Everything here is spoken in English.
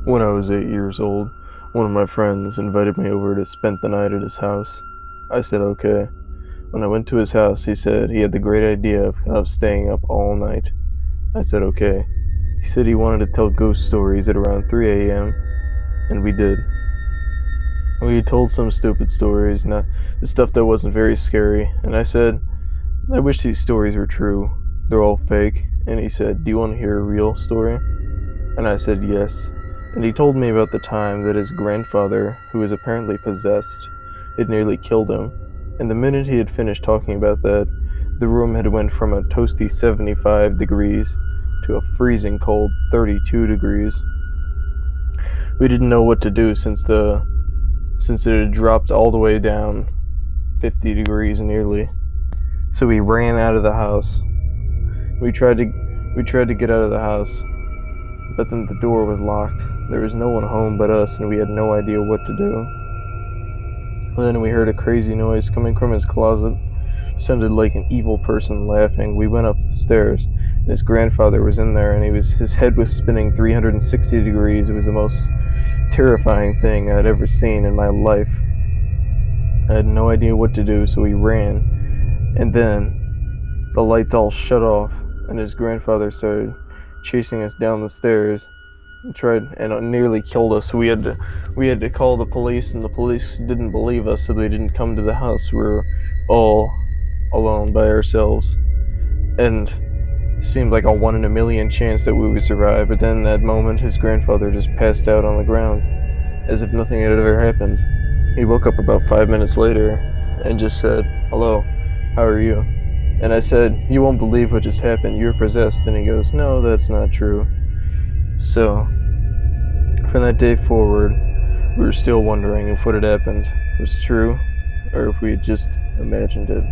When I was 8 years old, one of my friends invited me over to spend the night at his house. I said okay. When I went to his house, he said he had the great idea of staying up all night. I said okay. He said he wanted to tell ghost stories at around 3 a.m., and we did. We told some stupid stories, not the stuff that wasn't very scary, and I said, I wish these stories were true. They're all fake. And he said, do you want to hear a real story? And I said yes. And he told me about the time that his grandfather, who was apparently possessed, had nearly killed him. And the minute he had finished talking about that, the room had went from a toasty 75 degrees to a freezing cold 32 degrees. We didn't know what to do since it had dropped all the way down 50 degrees nearly. So we ran out of the house. We tried to get out of the house, but then the door was locked. There was no one home but us, and we had no idea what to do. Then we heard a crazy noise coming from his closet. It sounded like an evil person laughing. We went up the stairs, and his grandfather was in there, and his head was spinning 360 degrees. It was the most terrifying thing I'd ever seen in my life. I had no idea what to do, so we ran, and then the lights all shut off, and his grandfather started chasing us down the stairs and nearly killed us. We had to call the police, and the police didn't believe us, so they didn't come to the house. We were all alone by ourselves, and it seemed like a 1 in a million chance that we would survive. But then, that moment, his grandfather just passed out on the ground, as if nothing had ever happened. He woke up about 5 minutes later and just said, "Hello, how are you?" And I said, "You won't believe what just happened. You're possessed." And he goes, "No, that's not true." So, from that day forward, we were still wondering if what had happened was true or if we had just imagined it.